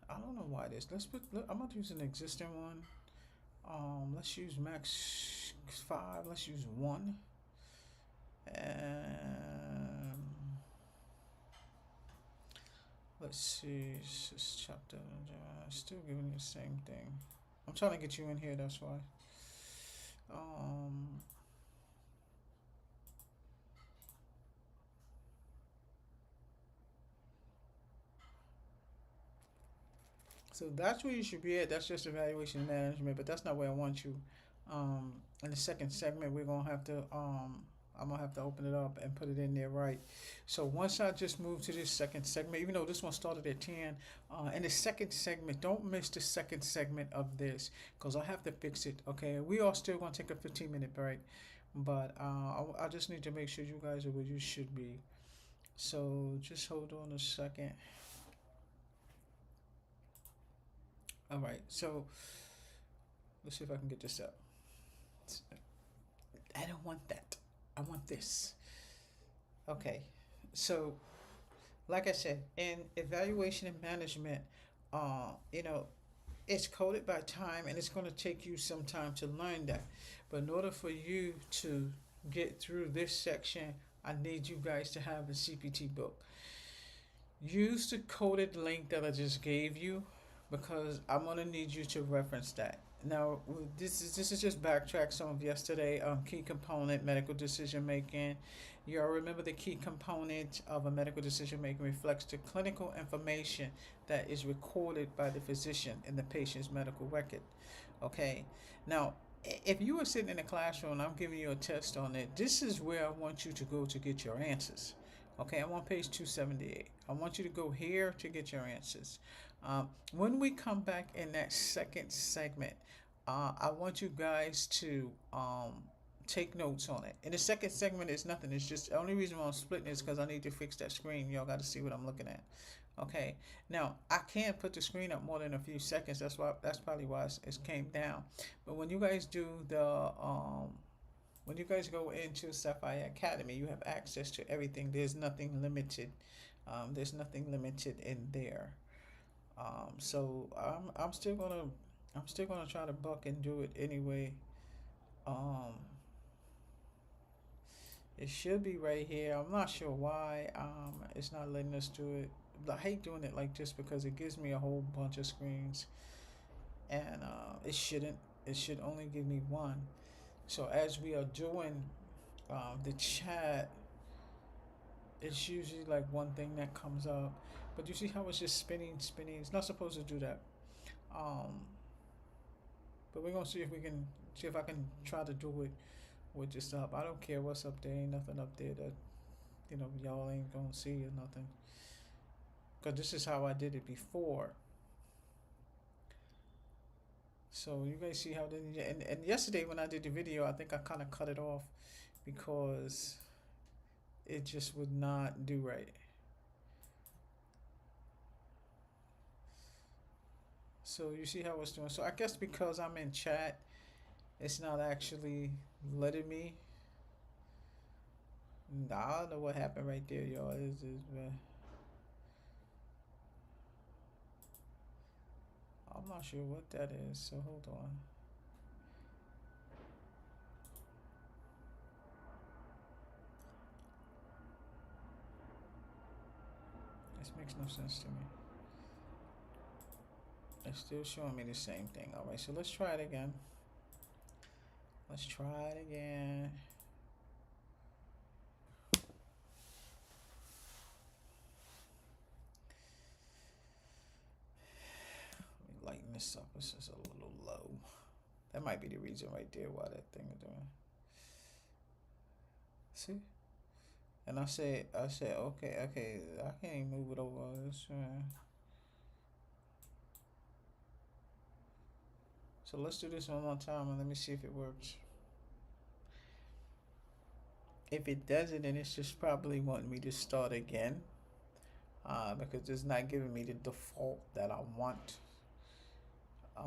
I don't know why this. I'm gonna use an existing one. Let's use Max 5. Let's use 1. And let's see. This chapter. Still giving you the same thing. I'm trying to get you in here. That's why. So that's where you should be at. That's just evaluation management, but that's not where I want you. In the second segment, I'm gonna have to open it up and put it in there right. So once I just move to this second segment, even though this one started at 10, in the second segment, don't miss the second segment of this because I have to fix it. Okay, we are still gonna take a 15-minute break, but I just need to make sure you guys are where you should be. So just hold on a second. All right, so let's see if I can get this up. I don't want that. I want this. Okay, so like I said, in evaluation and management, you know, it's coded by time and it's going to take you some time to learn that. But in order for you to get through this section, I need you guys to have a CPT book. Use the coded link that I just gave you because I'm gonna need you to reference that. Now, this is just backtrack some of yesterday. Key component medical decision making. You all remember the key component of a medical decision making reflects the clinical information that is recorded by the physician in the patient's medical record. Okay. Now, if you are sitting in a classroom and I'm giving you a test on it, this is where I want you to go to get your answers. Okay, I'm on page 278. I want you to go here to get your answers. When we come back in that second segment, I want you guys to take notes on it. In the second segment, it's nothing. It's just the only reason why I'm splitting is because I need to fix that screen. Y'all got to see what I'm looking at. Okay. Now I can't put the screen up more than a few seconds. That's probably why it came down. But when you guys do the when you guys go into Sapphire Academy, you have access to everything. There's nothing limited. There's nothing limited in there. So I'm still gonna try to buck and do it anyway. Um, it should be right here. I'm not sure why it's not letting us do it. I hate doing it like this because it gives me a whole bunch of screens, and it shouldn't. It should only give me one. So as we are doing the chat, it's usually like one thing that comes up. But you see how it's just spinning. It's not supposed to do that. Um, but we're gonna see if I can try to do it with this up. I don't care what's up there. Ain't nothing up there that y'all ain't gonna see or nothing. Cause this is how I did it before. So you guys see how and yesterday when I did the video, I think I kind of cut it off because it just would not do right. So you see how it's doing. So I guess because I'm in chat, it's not actually letting me. I don't know what happened right there, y'all. I'm not sure what that is. So hold on. This makes no sense to me. It's still showing me the same thing. All right, so let's try it again. Let's try it again. brightness up is just a little low. That might be the reason right there why that thing is doing. See? And I said, okay, I can't move it over. So let's do this one more time and let me see if it works. If it doesn't, then it's just probably wanting me to start again. Because it's not giving me the default that I want. I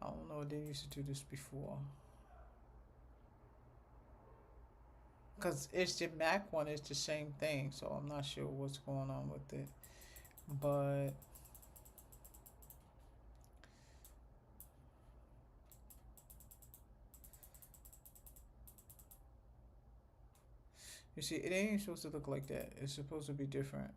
don't know, they used to do this before. Because it's the Mac one, it's the same thing, so I'm not sure what's going on with it. But you see, it ain't supposed to look like that. It's supposed to be different.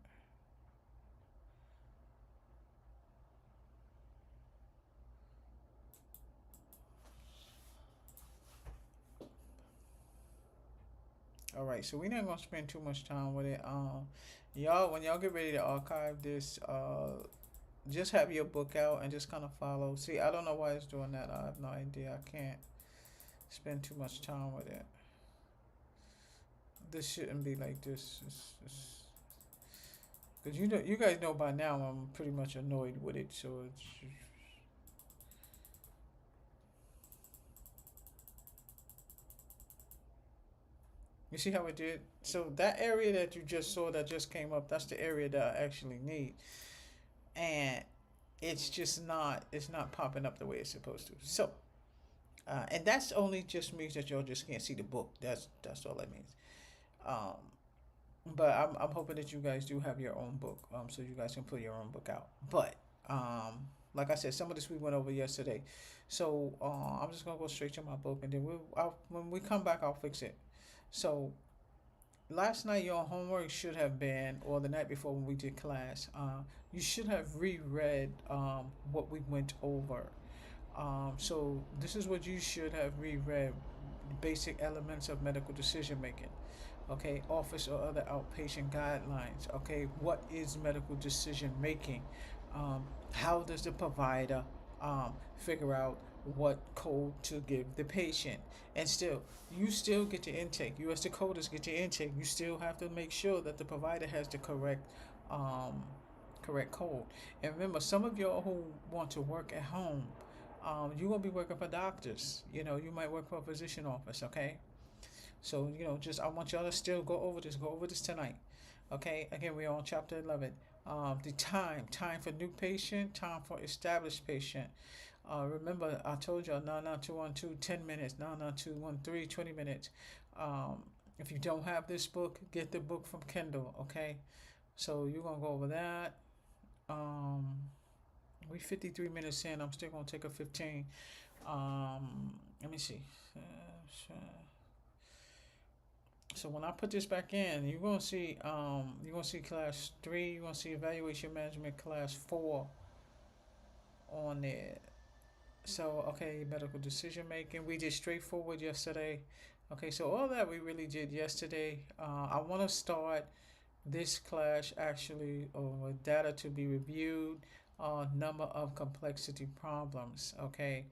All right, so we're not gonna spend too much time with it. Y'all, when y'all get ready to archive this, just have your book out and just kind of follow. See, I don't know why it's doing that. I have no idea. I can't spend too much time with it. This shouldn't be like this. Because you know, you guys know by now I'm pretty much annoyed with it. So it's, you see how it did? So that area that you just saw that just came up, that's the area that I actually need. And it's just not, it's not popping up the way it's supposed to. So, and that's only just means that y'all just can't see the book. That's all that means. Um, but I'm hoping that you guys do have your own book, so you guys can put your own book out. But like I said, some of this we went over yesterday, so I'm just gonna go straight to my book, and then when we come back, I'll fix it. So last night your homework should have been, or the night before when we did class, you should have reread what we went over. So this is what you should have reread: basic elements of medical decision making. Okay, office or other outpatient guidelines. Okay, what is medical decision making? How does the provider figure out what code to give the patient? And still, you still get your intake. You as the coders get your intake. You still have to make sure that the provider has the um, correct code. And remember, some of y'all who want to work at home, you're gonna be working for doctors. You know, you might work for a physician office. Okay, so you know, just I want y'all to still go over this. Go over this tonight. Okay. Again, we're on chapter 11. The time for new patient, time for established patient. Remember, I told y'all 99212 10 minutes, 99213 20 minutes. If you don't have this book, get the book from Kindle. Okay. So you're gonna go over that. We 53 minutes in. I'm still gonna take a 15. Let me see. So when I put this back in, you're gonna see class 3. You're gonna see evaluation management class 4 on there. So okay, medical decision making. We did straightforward yesterday. Okay, so all that we really did yesterday. I want to start this class actually with data to be reviewed, number of complexity problems. Okay,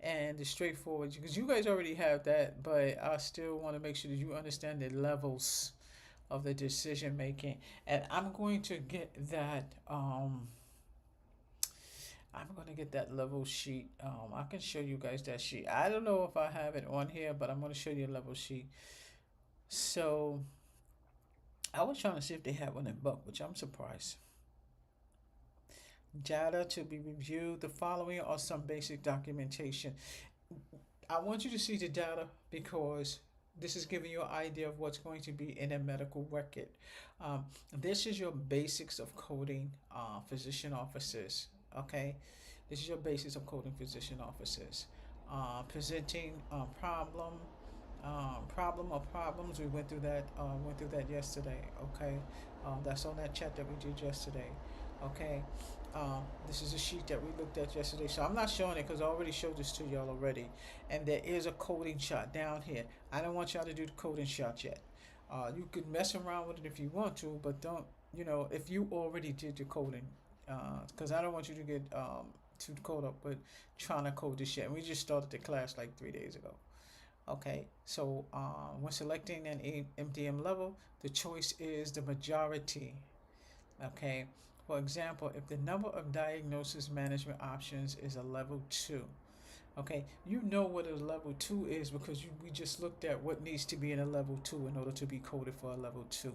and the straightforward, because you guys already have that, but I still want to make sure that you understand the levels of the decision making. And I'm going to get that. I'm gonna get that level sheet. I can show you guys that sheet. I don't know if I have it on here, but I'm gonna show you a level sheet. So I was trying to see if they had one in book, which I'm surprised. Data to be reviewed. The following are some basic documentation. I want you to see the data because this is giving you an idea of what's going to be in a medical record. This is your basics of coding physician offices. Okay, this is your basics of coding physician offices. Presenting problem or problems. We went through that. Went through that yesterday. Okay, that's on that chat that we did yesterday. Okay, this is a sheet that we looked at yesterday. So I'm not showing it because I already showed this to y'all already. And there is a coding shot down here. I don't want y'all to do the coding shot yet. You could mess around with it if you want to, but don't you know, if you already did your coding, because I don't want you to get too caught up with trying to code this shit. And we just started the class like 3 days ago. Okay, so when selecting an MDM level, the choice is the majority. Okay, for example, if the number of diagnosis management options is a level 2, okay, you know what a level 2 is because we just looked at what needs to be in a level 2 in order to be coded for a level 2.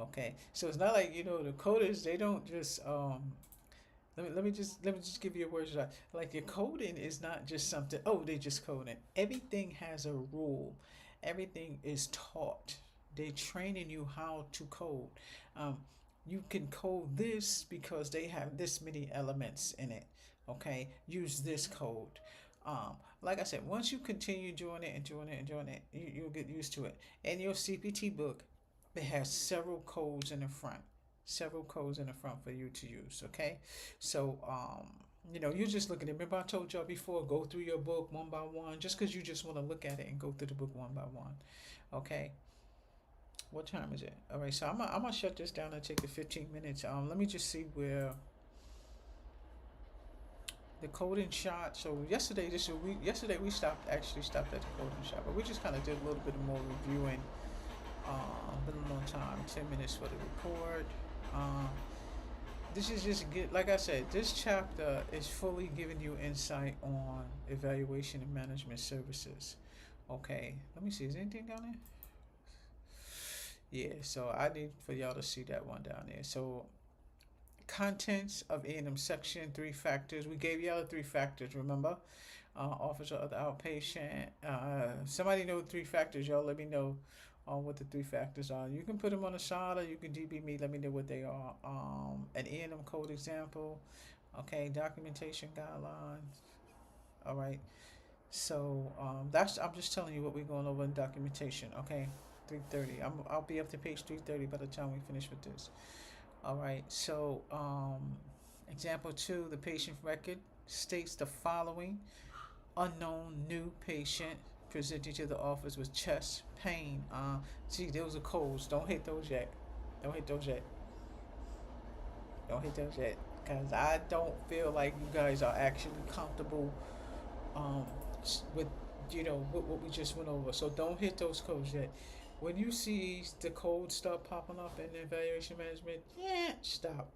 Okay, so it's not like, you know, the coders, they don't just let me just give you a word. Like your coding is not just something. Oh, they just coding. Everything has a rule. Everything is taught. They training you how to code. Um, you can code this because they have this many elements in it. Okay, use this code. Like I said, once you continue doing it and doing it and doing it, you'll get used to it. In your CPT book, it has several codes in the front, several codes in the front for you to use. Okay, so you know, you just look at it. Remember I told y'all before, go through your book one by one, just because you just want to look at it and go through the book one by one. Okay, what time is it? All right, so I'm gonna shut this down and take the 15 minutes. Let me just see where the coding shot. So yesterday we stopped at the coding shot, but we just kind of did a little bit more reviewing. Been a long time, 10 minutes for the report. Um, this is just good. Like I said, this chapter is fully giving you insight on evaluation and management services. Okay, let me see. Is anything down there? Yeah. So I need for y'all to see that one down there. So contents of A&M section, three factors. We gave y'all the three factors. Remember, officer of the outpatient. Somebody know three factors. Y'all let me know what the three factors are. You can put them on the side or you can DB me. Let me know what they are. An A&M code example. Okay, documentation guidelines. All right. So I'm just telling you what we're going over in documentation. Okay, 3:30. I'll be up to page 3:30 by the time we finish with this. All right. So example 2, the patient record states the following: unknown new patient presenting to the office with chest pain. See, those are codes. Don't hit those yet. Don't hit those yet. Don't hit those yet. Because I don't feel like you guys are actually comfortable um, with, you know, what we just went over. So don't hit those codes yet. When you see the codes start popping up in evaluation management, yeah, stop.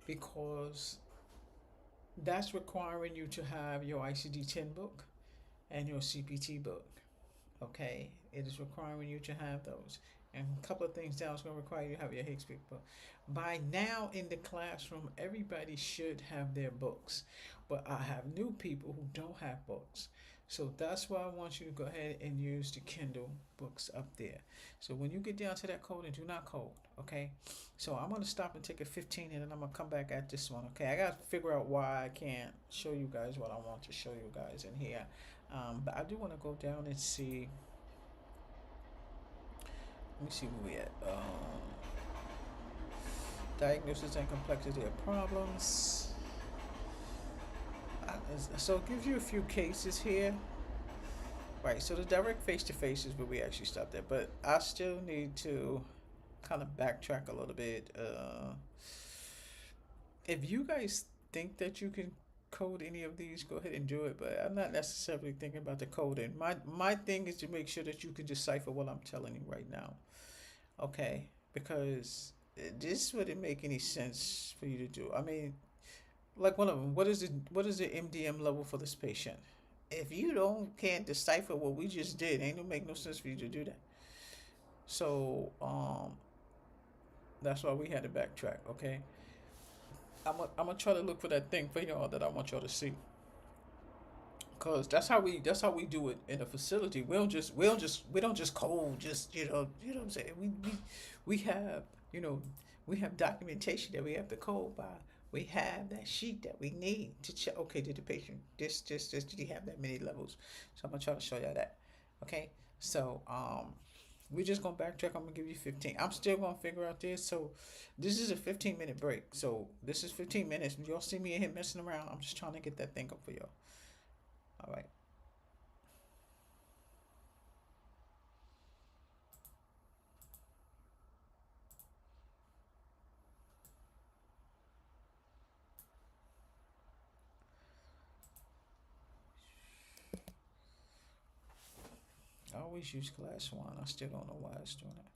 Because that's requiring you to have your ICD-10 book and your CPT book. Okay, it is requiring you to have those. And a couple of things down is going to require you to have your Higgs book. By now in the classroom, everybody should have their books, but I have new people who don't have books. So that's why I want you to go ahead and use the Kindle books up there. So when you get down to that code, and do not code, okay? So I'm going to stop and take a 15 and then I'm going to come back at this one, okay? I got to figure out why I can't show you guys what I want to show you guys in here. But I do want to go down and see. Let me see where we at. Diagnosis and complexity of problems. So it gives you a few cases here. Right, so the direct face-to-face is where we actually stopped at. But I still need to kind of backtrack a little bit. If you guys think that you can code any of these, go ahead and do it. But I'm not necessarily thinking about the coding. My thing is to make sure that you can decipher what I'm telling you right now. Okay, because this wouldn't make any sense for you to do. I mean, like one of them, what is the MDM level for this patient? If you can't decipher what we just did, ain't no make no sense for you to do that. So that's why we had to backtrack. Okay, I'm gonna try to look for that thing for y'all that I want y'all to see. Cause that's how we do it in a facility. We don't just code. Just what I'm saying. We have you know we have documentation that we have to code by. We have that sheet that we need to check. Okay, did the patient this did he have that many levels? So I'm gonna try to show y'all that. Okay, so we're just gonna backtrack. I'm gonna give you 15. I'm still gonna figure out this. So this is a 15-minute break. So this is 15 minutes. Y'all see me in here messing around. I'm just trying to get that thing up for y'all. All right. always use glass wine. I still don't know why it's doing it.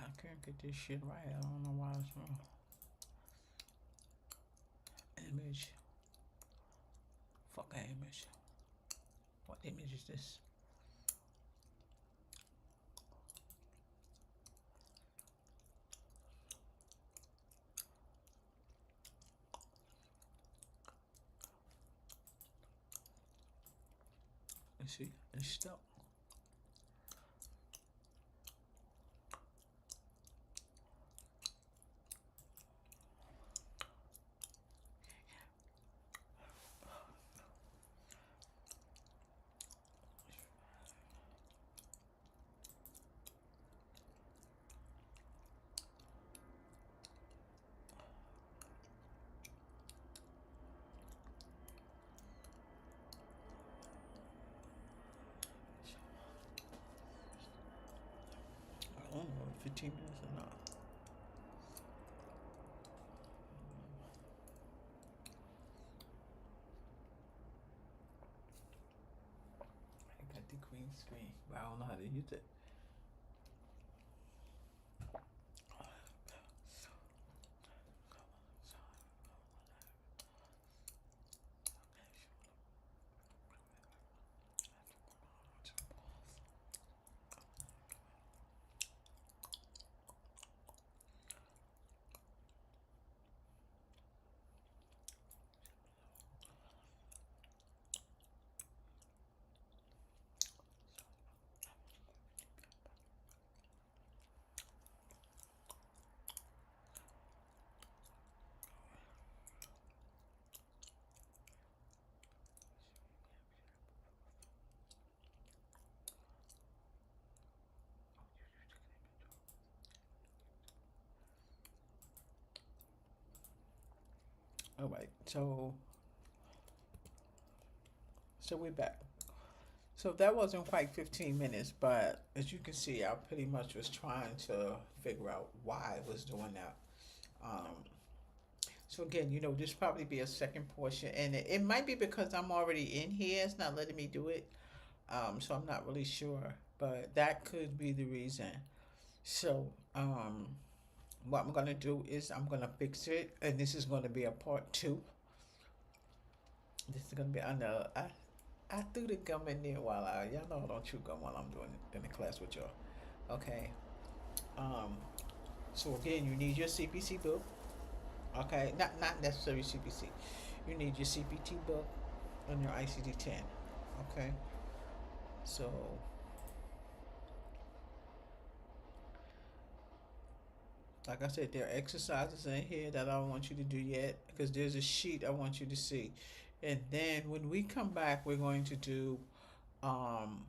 I can't get this shit right. I don't know why it's wrong. Image. Fuck an image. What image is this? Let's see. It's stuck. 15 minutes or not? I got the green screen, but I don't know how to use it. All right, so we're back. So that wasn't quite 15 minutes, but as you can see, I pretty much was trying to figure out why I was doing that. Um, so again, this probably be a second portion, and it might be because I'm already in here. It's not letting me do it. So I'm not really sure, but that could be the reason. So, what I'm gonna do is I'm gonna fix it, and this is gonna be a part two. This is gonna be I threw the gum in there while y'all know I don't chew gum while I'm doing it in the class with y'all. Okay. Um. So again, you need your CPC book. Okay. Not necessarily CPC. You need your CPT book and your ICD-10. Okay. So like I said, there are exercises in here that I don't want you to do yet because there's a sheet I want you to see. And then when we come back, we're going to do um,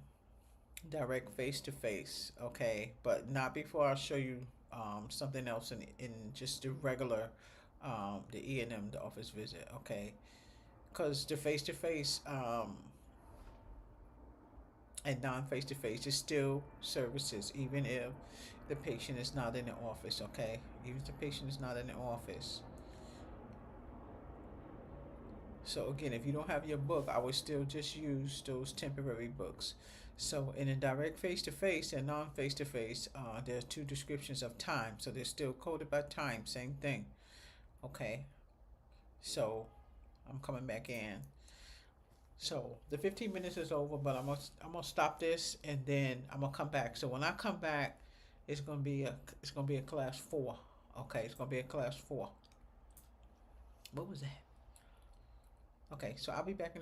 direct face to face, okay? But not before I show you something else in just the regular, the E&M, the office visit, okay? Because the face to face and non face to face is still services, even if the patient is not in the office, okay? Even if the patient is not in the office. So again, if you don't have your book, I would still just use those temporary books. So in a direct face-to-face and non-face-to-face, there's two descriptions of time. So they're still coded by time, same thing. Okay. So I'm coming back in. So the 15 minutes is over, but I'm gonna stop this and then I'm gonna come back. So when I come back, it's gonna be a class 4. Okay, it's gonna be a class 4. What was that? Okay, so I'll be back in a